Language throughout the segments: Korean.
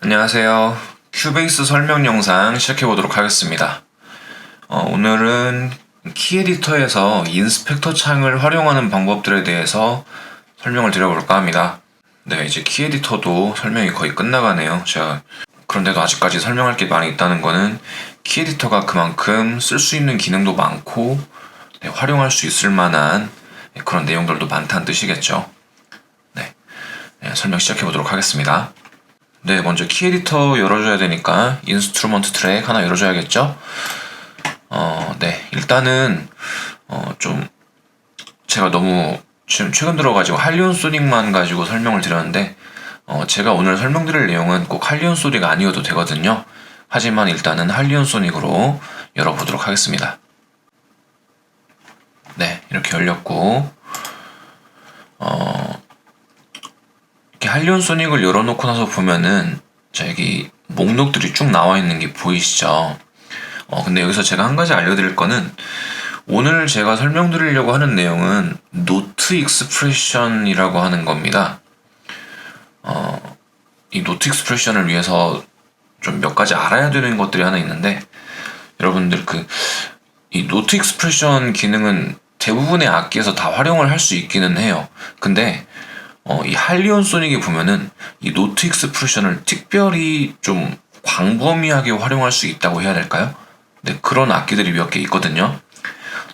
안녕하세요. 큐베이스 설명 영상 시작해 보도록 하겠습니다. 오늘은 키 에디터에서 인스펙터 창을 활용하는 방법들에 대해서 설명을 드려볼까 합니다. 네, 이제 키 에디터도 설명이 거의 끝나가네요. 그런데도 아직까지 설명할 게 많이 있다는 거는 키 에디터가 그만큼 쓸 수 있는 기능도 많고 활용할 수 있을 만한 그런 내용들도 많다는 뜻이겠죠. 네, 설명 시작해 보도록 하겠습니다. 네, 먼저 키 에디터 열어줘야 되니까 인스트루먼트 트랙 하나 열어줘야겠죠? 네, 일단은 좀 제가 너무 지금 최근 들어가지고 할리온 소닉만 가지고 설명을 드렸는데 제가 오늘 설명드릴 내용은 꼭 할리온 소닉 아니어도 되거든요. 하지만 일단은 할리온 소닉으로 열어보도록 하겠습니다. 네, 이렇게 열렸고 이렇게 할리온 소닉을 열어놓고 나서 보면은 자, 여기 목록들이 쭉 나와 있는 게 보이시죠? 근데 여기서 제가 한 가지 알려드릴 거는 오늘 제가 설명드리려고 하는 내용은 노트 익스프레션이라고 하는 겁니다. 이 노트 익스프레션을 위해서 좀 몇 가지 알아야 되는 것들이 하나 있는데 여러분들 이 노트 익스프레션 기능은 대부분의 악기에서 다 활용을 할 수 있기는 해요. 근데 이 할리온 소닉에 보면은 이 노트 익스프레션을 특별히 좀 광범위하게 활용할 수 있다고 해야 될까요? 네, 그런 악기들이 몇 개 있거든요.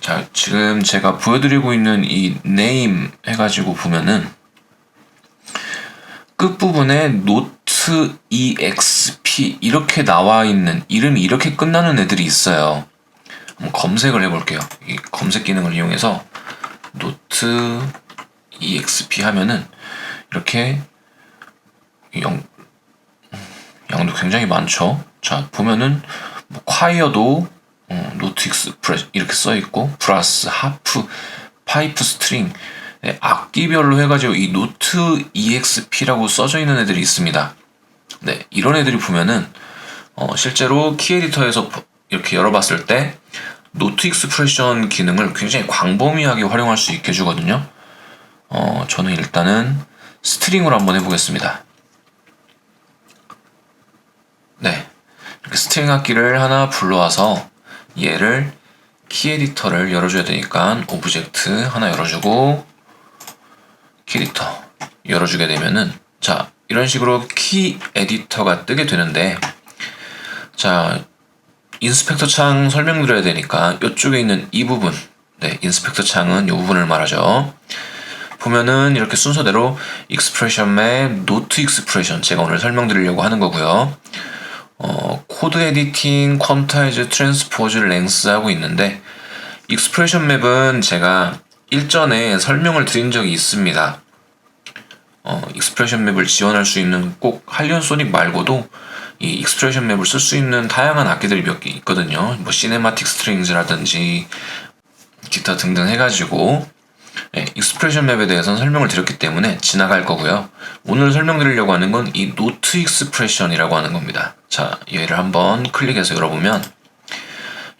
자, 지금 제가 보여드리고 있는 이 name 해가지고 보면은 끝부분에 노트 exp 이렇게 나와 있는 이름이 이렇게 끝나는 애들이 있어요. 한번 검색을 해볼게요. 이 검색 기능을 이용해서 노트 exp 하면은 이렇게 양도 굉장히 많죠. 자, 보면은 콰이어도 노트 익스프레스 이렇게 써 있고 브라스, 하프, 파이프, 스트링 악기별로 해가지고 이 노트 exp라고 써져 있는 애들이 있습니다. 네, 이런 애들이 보면은 실제로 키 에디터에서 이렇게 열어봤을 때 노트 익스프레션 기능을 굉장히 광범위하게 활용할 수 있게 해주거든요. 저는 일단은 스트링으로 한번 해보겠습니다. 네, 이렇게 스트링 악기를 하나 불러와서 얘를 키 에디터를 열어줘야 되니까 오브젝트 하나 열어주고 키 에디터 열어주게 되면은 자, 이런 식으로 키 에디터가 뜨게 되는데 자, 인스펙터 창 설명드려야 되니까 이쪽에 있는 이 부분 네, 인스펙터 창은 이 부분을 말하죠. 보면은 이렇게 순서대로 익스프레션 맵, 노트 익스프레션 제가 오늘 설명드리려고 하는 거고요. 코드 에디팅, 퀀타이즈, 트랜스포즈, 랭스 하고 있는데 익스프레션 맵은 제가 일전에 설명을 드린 적이 있습니다. 익스프레션 맵을 지원할 수 있는 꼭 할리온 소닉 말고도 이 익스프레션 맵을 쓸 수 있는 다양한 악기들이 몇 개 있거든요. 뭐 시네마틱 스트링즈라든지 기타 등등 해가지고 네, 익스프레션 맵에 대해서는 설명을 드렸기 때문에 지나갈 거고요. 오늘 설명드리려고 하는 건 이 노트 익스프레션이라고 하는 겁니다. 자, 얘를 한번 클릭해서 열어보면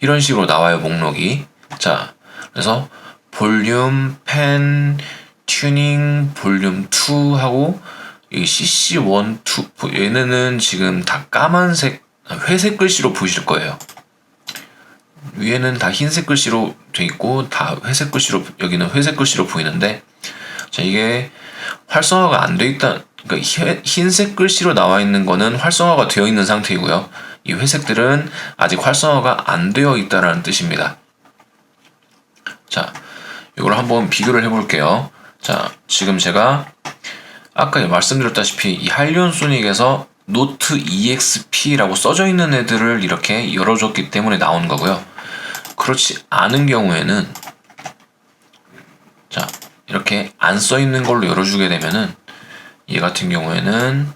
이런 식으로 나와요, 목록이. 자, 그래서 볼륨, 펜, 튜닝, 볼륨 2 하고 이 CC1, 2 얘네는 지금 다 까만색, 회색 글씨로 보이실 거예요. 위에는 다 흰색 글씨로 돼 있고 다 회색 글씨로 여기는 회색 글씨로 보이는데 자, 이게 활성화가 안 돼 있다. 그러니까 흰색 글씨로 나와 있는 거는 활성화가 되어 있는 상태이고요. 이 회색들은 아직 활성화가 안 되어 있다라는 뜻입니다. 자, 이걸 한번 비교를 해볼게요. 자, 지금 제가 아까 말씀드렸다시피 이 할리온 소닉에서 노트 exp라고 써져 있는 애들을 이렇게 열어줬기 때문에 나온 거고요. 그렇지 않은 경우에는 자, 이렇게 안 써 있는 걸로 열어주게 되면은 얘 같은 경우에는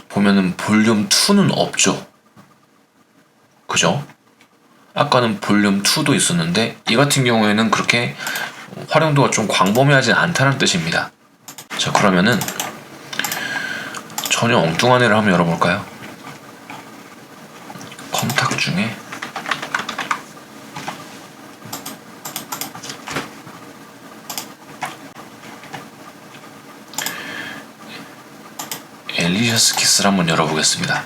보면은 볼륨 2는 없죠. 그죠? 아까는 볼륨 2도 있었는데 이 같은 경우에는 그렇게 활용도가 좀 광범위하지 않다는 뜻입니다. 자, 그러면은 전혀 엉뚱한 애를 한번 열어볼까요? 컴탁 중에 앨리셔스 키스를 한번 열어보겠습니다.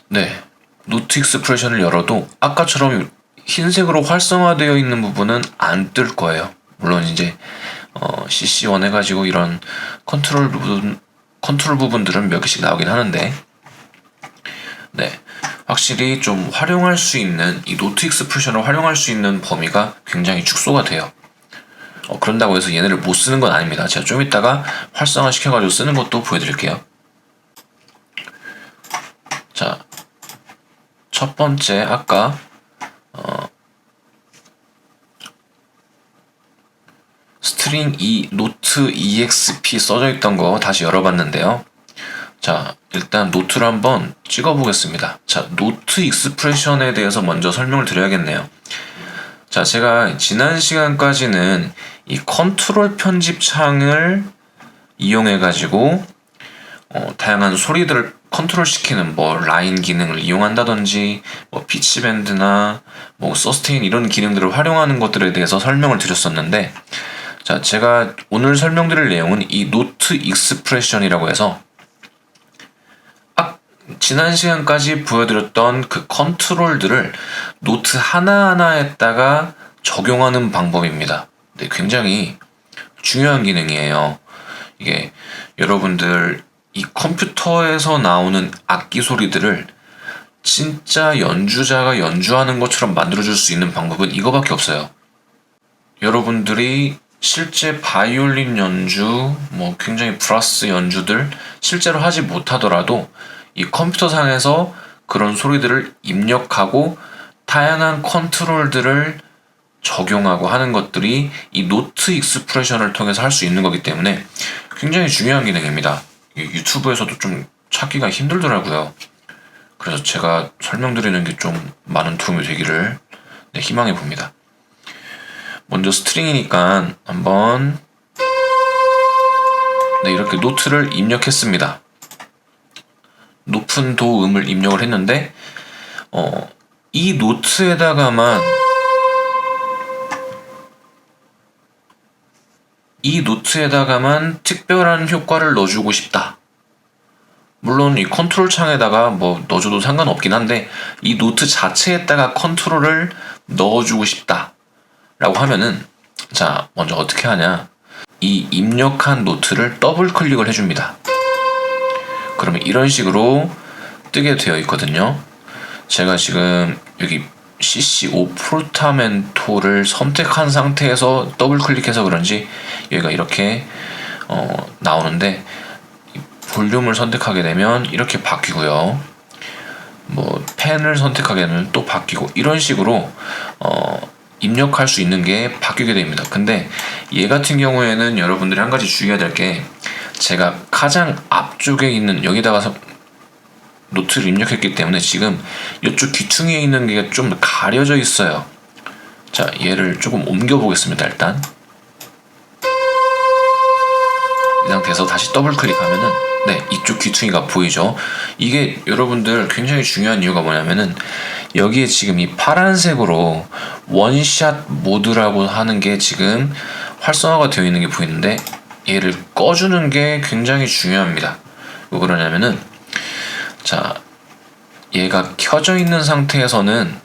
네, 노트 익스프레션을 열어도 아까처럼 흰색으로 활성화되어 있는 부분은 안 뜰 거예요. 물론 이제 CC1 해가지고 이런 컨트롤 부분들은 몇 개씩 나오긴 하는데, 네, 확실히 좀 활용할 수 있는, 이 노트 익스프레션을 활용할 수 있는 범위가 굉장히 축소가 돼요. 그런다고 해서 얘네를 못 쓰는 건 아닙니다. 제가 좀 이따가 활성화 시켜가지고 쓰는 것도 보여드릴게요. 자, 첫 번째 아까 스트링 노트 exp 써져 있던 거 다시 열어봤는데요. 자, 일단 노트를 한번 찍어 보겠습니다. 자, 노트 익스프레션에 대해서 먼저 설명을 드려야겠네요. 자, 제가 지난 시간까지는 이 컨트롤 편집 창을 이용해 가지고 다양한 소리들을 컨트롤 시키는 라인 기능을 이용한다든지 피치 밴드나 서스테인 이런 기능들을 활용하는 것들에 대해서 설명을 드렸었는데, 자, 제가 오늘 설명드릴 내용은 이 노트 익스프레션이라고 해서 지난 시간까지 보여드렸던 그 컨트롤들을 노트 하나하나에다가 적용하는 방법입니다. 네, 굉장히 중요한 기능이에요. 이게 여러분들 이 컴퓨터에서 나오는 악기 소리들을 진짜 연주자가 연주하는 것처럼 만들어줄 수 있는 방법은 이거밖에 없어요. 여러분들이 실제 바이올린 연주, 굉장히 브라스 연주들 실제로 하지 못하더라도 이 컴퓨터상에서 그런 소리들을 입력하고 다양한 컨트롤들을 적용하고 하는 것들이 이 노트 익스프레션을 통해서 할 수 있는 거기 때문에 굉장히 중요한 기능입니다. 유튜브에서도 좀 찾기가 힘들더라고요. 그래서 제가 설명드리는 게 좀 많은 도움이 되기를 희망해 봅니다. 먼저 스트링이니까 한번 이렇게 노트를 입력했습니다. 높은 도음을 입력을 했는데 이 노트에다가만 특별한 효과를 넣어주고 싶다. 물론 이 컨트롤 창에다가 넣어줘도 상관없긴 한데 이 노트 자체에다가 컨트롤을 넣어주고 싶다 라고 하면은, 자, 먼저 어떻게 하냐, 이 입력한 노트를 더블 클릭을 해줍니다. 그러면 이런 식으로 뜨게 되어 있거든요. 제가 지금 여기 CC5 포르타멘토를 선택한 상태에서 더블 클릭해서 그런지 여기가 이렇게 나오는데, 볼륨을 선택하게 되면 이렇게 바뀌고요. 펜을 선택하게 되면 또 바뀌고, 이런 식으로 입력할 수 있는 게 바뀌게 됩니다. 근데 얘 같은 경우에는 여러분들이 한 가지 주의해야 될 게, 제가 가장 앞쪽에 있는 여기다가 노트를 입력했기 때문에 지금 이쪽 귀퉁이에 있는 게 좀 가려져 있어요. 자, 얘를 조금 옮겨 보겠습니다. 일단 이 상태에서 다시 더블 클릭하면은 이쪽 귀퉁이가 보이죠. 이게 여러분들 굉장히 중요한 이유가 뭐냐면은, 여기에 지금 이 파란색으로 원샷 모드라고 하는 게 지금 활성화가 되어 있는 게 보이는데, 얘를 꺼주는 게 굉장히 중요합니다. 왜 그러냐면은, 자, 얘가 켜져 있는 상태에서는,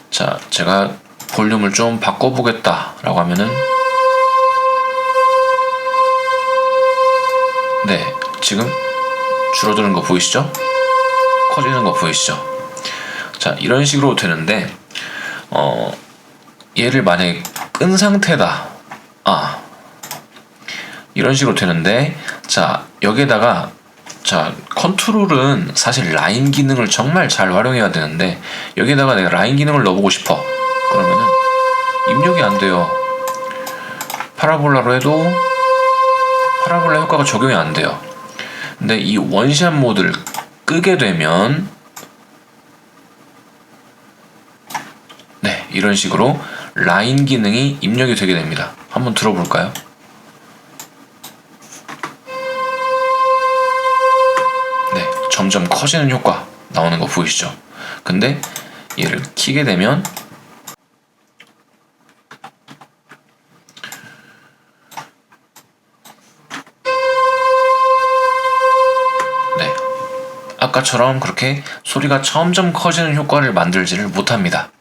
자, 제가 볼륨을 좀 바꿔보겠다 라고 하면은, 네, 지금 줄어드는 거 보이시죠? 커지는 거 보이시죠? 자, 이런 식으로 되는데, 얘를 만약에 끈 상태다, 이런 식으로 되는데, 자, 여기에다가, 자, 컨트롤은 사실 라인 기능을 정말 잘 활용해야 되는데, 여기에다가 내가 라인 기능을 넣어보고 싶어. 그러면은 입력이 안 돼요. 파라볼라로 해도 파라볼라 효과가 적용이 안 돼요. 근데 이 원샷 모드를 끄게 되면, 이런 식으로 라인 기능이 입력이 되게 됩니다. 한번 들어볼까요? 점점 커지는 효과 나오는 거 보이시죠? 근데 얘를 키게 되면 아까처럼 그렇게 소리가 점점 커지는 효과를 만들지를 못합니다.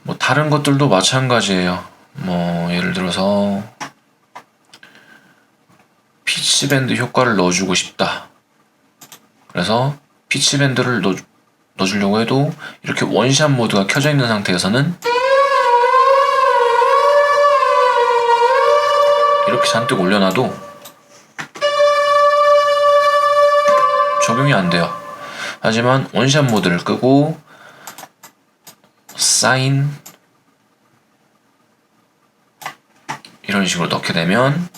뭐 다른 것들도 마찬가지예요. 뭐 예를 들어서 피치밴드 효과를 넣어주고 싶다. 그래서 피치밴드를 넣어주려고 해도 이렇게 원샷 모드가 켜져 있는 상태에서는 이렇게 잔뜩 올려놔도 적용이 안 돼요. 하지만 원샷 모드를 끄고 사인 이런 식으로 넣게 되면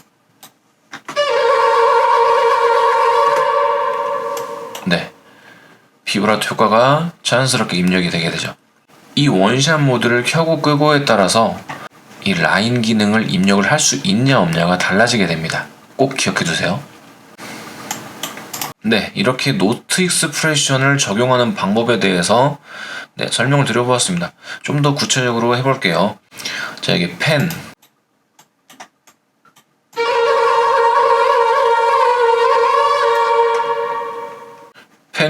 네, 비브라토 효과가 자연스럽게 입력이 되게 되죠. 이 원샷 모드를 켜고 끄고에 따라서 이 라인 기능을 입력을 할 수 있냐 없냐가 달라지게 됩니다. 꼭 기억해 두세요. 네, 이렇게 노트 익스프레션을 적용하는 방법에 대해서 설명을 드려보았습니다. 좀 더 구체적으로 해볼게요. 자, 여기 펜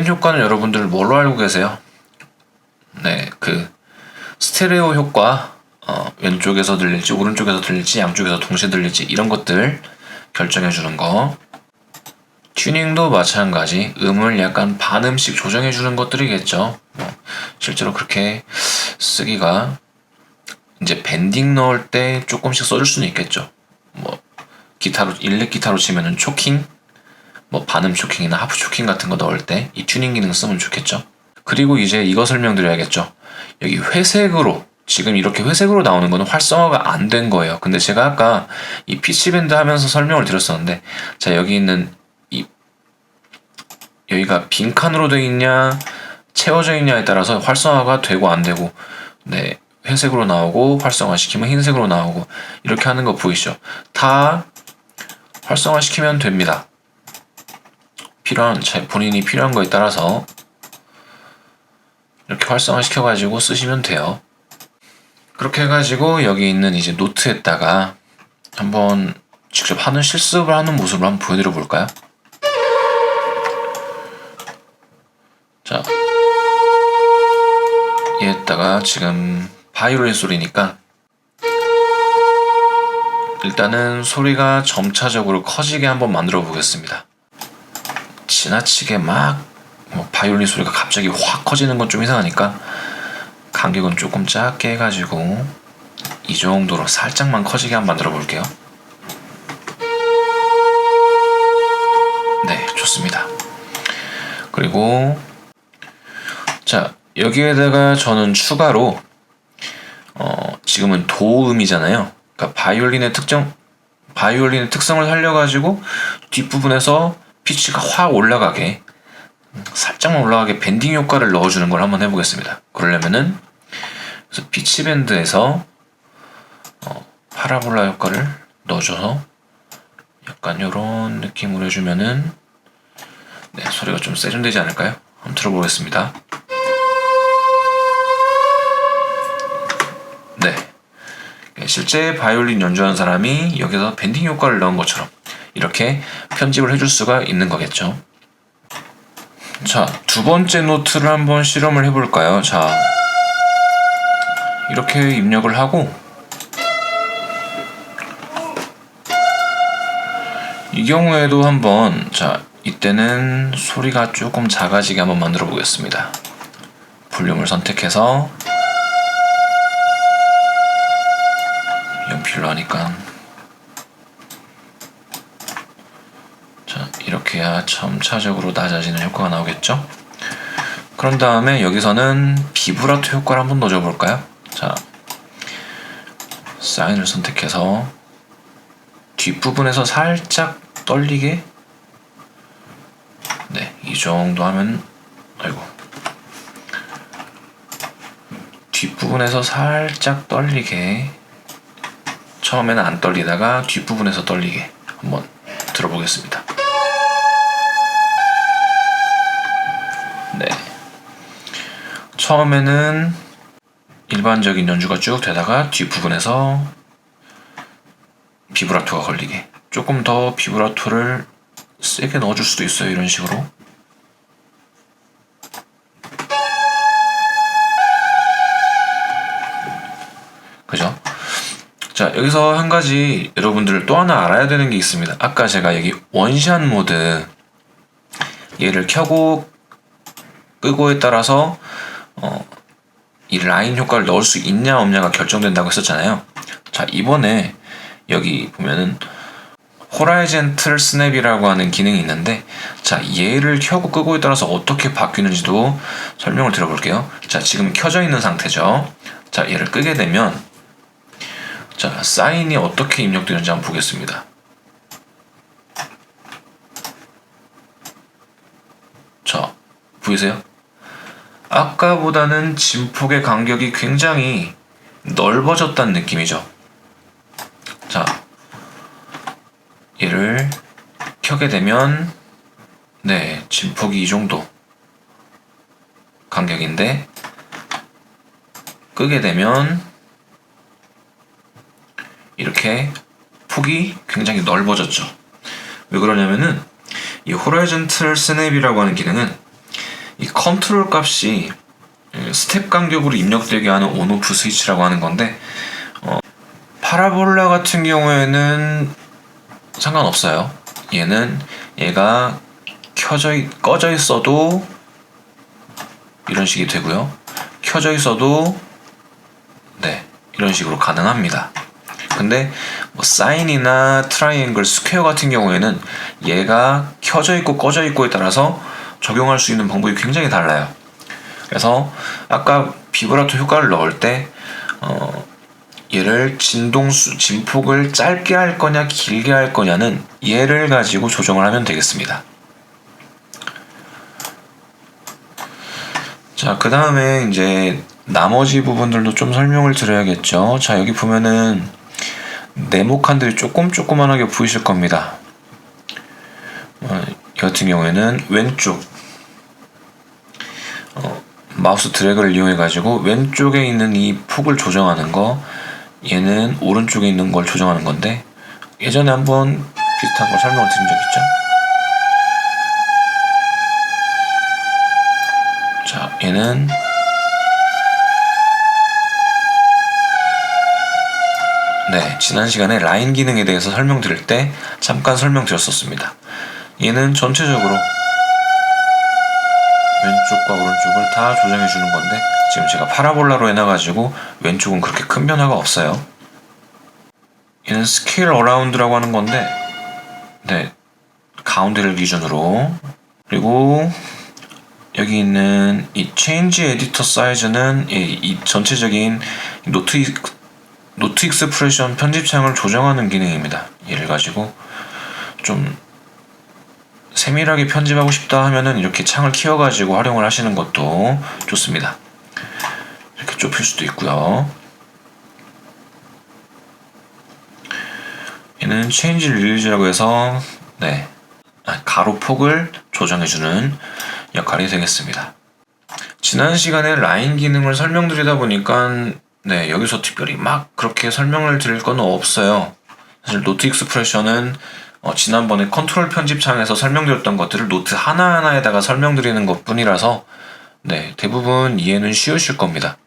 효과는 여러분들 뭘로 알고 계세요? 네, 그 스테레오 효과, 왼쪽에서 들릴지 오른쪽에서 들릴지 양쪽에서 동시에 들릴지 이런 것들 결정해 주는 거. 튜닝도 마찬가지, 음을 약간 반음씩 조정해 주는 것들이겠죠. 실제로 그렇게 쓰기가 이제 밴딩 넣을 때 조금씩 써줄 수는 있겠죠. 뭐 기타로 일렉 기타로 치면은 초킹, 뭐 반음 초킹이나 하프 초킹 같은 거 넣을 때 이 튜닝 기능 쓰면 좋겠죠. 그리고 이제 이거 설명드려야겠죠. 여기 회색으로, 지금 이렇게 회색으로 나오는 거는 활성화가 안 된 거예요. 근데 제가 아까 이 피치밴드 하면서 설명을 드렸었는데, 자, 여기 있는 여기가 빈칸으로 되어 있냐 채워져 있냐에 따라서 활성화가 되고 안 되고, 네, 회색으로 나오고 활성화 시키면 흰색으로 나오고 이렇게 하는 거 보이시죠? 다 활성화 시키면 됩니다. 본인이 필요한 거에 따라서 이렇게 활성화 시켜가지고 쓰시면 돼요. 그렇게 해가지고 여기 있는 이제 노트에다가 한번 직접 실습을 하는 모습을 한번 보여드려 볼까요? 자, 얘에다가 지금 바이올린 소리니까 일단은 소리가 점차적으로 커지게 한번 만들어 보겠습니다. 지나치게 뭐 바이올린 소리가 갑자기 확 커지는 건 좀 이상하니까 간격은 조금 작게 해가지고 이 정도로 살짝만 커지게 한번 만들어 볼게요. 네, 좋습니다. 그리고 자, 여기에다가 저는 추가로 지금은 도음이잖아요. 그러니까 바이올린의 특성을 살려가지고 뒷부분에서 피치가 확 올라가게, 살짝만 올라가게 밴딩 효과를 넣어주는 걸 한번 해보겠습니다. 그러려면은 그래서 피치밴드에서 파라볼라 효과를 넣어줘서 약간 이런 느낌으로 해주면은 네, 소리가 좀 세련되지 않을까요? 한번 들어보겠습니다. 네, 실제 바이올린 연주하는 사람이 여기서 밴딩 효과를 넣은 것처럼 이렇게 편집을 해줄 수가 있는 거겠죠. 자, 두 번째 노트를 한번 실험을 해볼까요? 자, 이렇게 입력을 하고 이 경우에도 한번, 자, 이때는 소리가 조금 작아지게 한번 만들어 보겠습니다. 볼륨을 선택해서 연필로 하니까, 자, 이렇게 해야 점차적으로 낮아지는 효과가 나오겠죠? 그런 다음에 여기서는 비브라토 효과를 한번 넣어줘 볼까요? 자, 사인을 선택해서 뒷부분에서 살짝 떨리게, 네, 이 정도 하면, 아이고, 뒷부분에서 살짝 떨리게, 처음에는 안 떨리다가 뒷부분에서 떨리게 한번 들어보겠습니다. 네, 처음에는 일반적인 연주가 쭉 되다가 뒷부분에서 비브라토가 걸리게, 조금 더 비브라토를 세게 넣어줄 수도 있어요. 이런 식으로. 그죠? 자, 여기서 한 가지 여러분들 또 하나 알아야 되는 게 있습니다. 아까 제가 여기 원샷 모드 얘를 켜고 끄고에 따라서 이 라인 효과를 넣을 수 있냐 없냐가 결정된다고 했었잖아요. 자, 이번에 여기 보면은 호라이젠틀 스냅이라고 하는 기능이 있는데, 자, 얘를 켜고 끄고에 따라서 어떻게 바뀌는지도 설명을 드려볼게요. 자, 지금 켜져 있는 상태죠. 자, 얘를 끄게 되면 자, 사인이 어떻게 입력되는지 한번 보겠습니다. 자, 보이세요? 아까보다는 진폭의 간격이 굉장히 넓어졌다는 느낌이죠. 자, 얘를 켜게 되면 네, 진폭이 이 정도 간격인데, 끄게 되면 이렇게 폭이 굉장히 넓어졌죠. 왜 그러냐면은 이 호라이즌틀 스냅이라고 하는 기능은 이 컨트롤 값이 스텝 간격으로 입력되게 하는 온오프 스위치라고 하는 건데, 파라볼라 같은 경우에는 상관없어요. 얘가 꺼져 있어도 이런 식이 되고요. 켜져 있어도 네, 이런 식으로 가능합니다. 근데 뭐 사인이나 트라이앵글, 스퀘어 같은 경우에는 얘가 켜져 있고 꺼져 있고에 따라서 적용할 수 있는 방법이 굉장히 달라요. 그래서 아까 비브라토 효과를 넣을 때 얘를 진폭을 짧게 할 거냐 길게 할 거냐는 얘를 가지고 조정을 하면 되겠습니다. 자, 그 다음에 이제 나머지 부분들도 좀 설명을 드려야겠죠. 자, 여기 보면은 네모칸들이 조그만하게 보이실 겁니다. 이 같은 경우에는 왼쪽 마우스 드래그를 이용해 가지고 왼쪽에 있는 이 폭을 조정하는 거, 얘는 오른쪽에 있는 걸 조정하는 건데, 예전에 한번 비슷한 걸 설명을 드린 적 있죠. 자, 얘는 네, 지난 시간에 라인 기능에 대해서 설명드릴 때 잠깐 설명드렸었습니다. 얘는 전체적으로 왼쪽과 오른쪽을 다 조정해 주는 건데, 지금 제가 파라볼라로 해놔가지고 왼쪽은 그렇게 큰 변화가 없어요. 얘는 스케일 어라운드라고 하는 건데, 네, 가운데를 기준으로. 그리고 여기 있는 이 체인지 에디터 사이즈는 이 전체적인 노트 익스프레션 편집창을 조정하는 기능입니다. 얘를 가지고 좀 세밀하게 편집하고 싶다 하면은 이렇게 창을 키워가지고 활용을 하시는 것도 좋습니다. 이렇게 좁힐 수도 있고요. 얘는 체인지 릴리즈라고 해서 네, 가로폭을 조정해주는 역할이 되겠습니다. 지난 시간에 라인 기능을 설명드리다 보니까 네, 여기서 특별히 막 그렇게 설명을 드릴 건 없어요. 사실 노트 익스프레션은 지난번에 컨트롤 편집창에서 설명드렸던 것들을 노트 하나하나에다가 설명드리는 것 뿐이라서 네, 대부분 이해는 쉬우실 겁니다.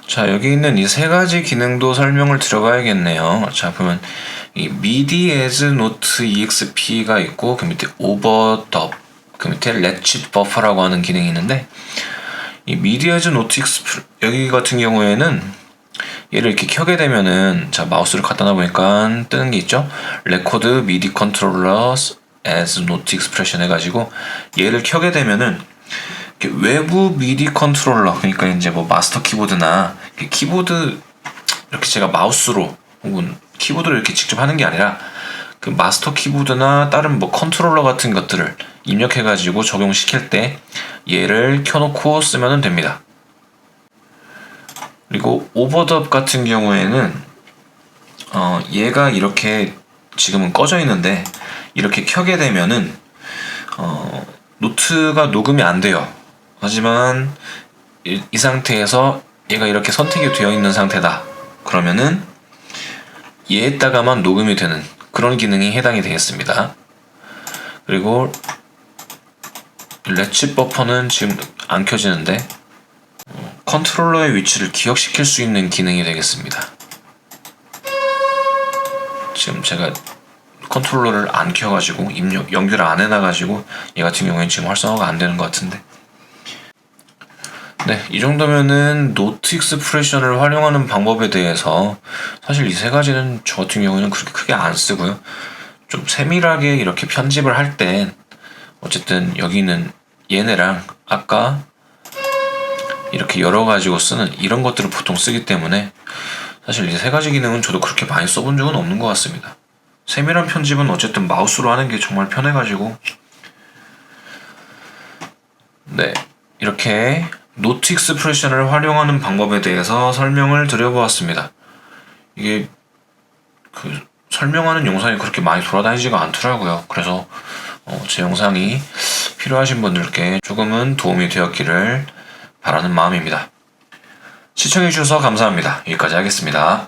자, 여기 있는 이 세 가지 기능도 설명을 드려봐야겠네요. 자, 보면 이 MIDI as Note EXP가 있고, 그 밑에 Overdub, 그 밑에 Ratchet Buffer라고 하는 기능이 있는데, 이 MIDI as Note EXP 여기 같은 경우에는 얘를 이렇게 켜게 되면은, 자, 마우스를 갖다 놔보니까 뜨는 게 있죠? Record MIDI Controller as Note Expression 해가지고 얘를 켜게 되면은 외부 미디 컨트롤러, 그러니까 이제 뭐 마스터 키보드나 키보드 이렇게 제가 마우스로 혹은 키보드를 이렇게 직접 하는 게 아니라 그 마스터 키보드나 다른 뭐 컨트롤러 같은 것들을 입력해가지고 적용시킬 때 얘를 켜놓고 쓰면 됩니다. 그리고 오버덥 같은 경우에는 얘가 이렇게 지금은 꺼져 있는데 이렇게 켜게 되면은 노트가 녹음이 안 돼요. 하지만 이 상태에서 얘가 이렇게 선택이 되어 있는 상태다. 그러면은 얘에다가만 녹음이 되는 그런 기능이 해당이 되겠습니다. 그리고 렛츠 버퍼는 지금 안 켜지는데 컨트롤러의 위치를 기억시킬 수 있는 기능이 되겠습니다. 지금 제가 컨트롤러를 안 켜가지고 연결을 안 해놔가지고 얘 같은 경우에는 지금 활성화가 안 되는 것 같은데, 네, 이 정도면은 노트 익스프레션을 활용하는 방법에 대해서 사실 이 세 가지는 저 같은 경우에는 그렇게 크게 안 쓰고요. 좀 세밀하게 이렇게 편집을 할 땐 어쨌든 여기는 얘네랑 아까 이렇게 여러 가지고 쓰는 이런 것들을 보통 쓰기 때문에 사실 이 세 가지 기능은 저도 그렇게 많이 써본 적은 없는 것 같습니다. 세밀한 편집은 어쨌든 마우스로 하는 게 정말 편해가지고, 네, 이렇게 노트 익스프레션을 활용하는 방법에 대해서 설명을 드려보았습니다. 이게 설명하는 영상이 그렇게 많이 돌아다니지가 않더라고요. 그래서 제 영상이 필요하신 분들께 조금은 도움이 되었기를 바라는 마음입니다. 시청해주셔서 감사합니다. 여기까지 하겠습니다.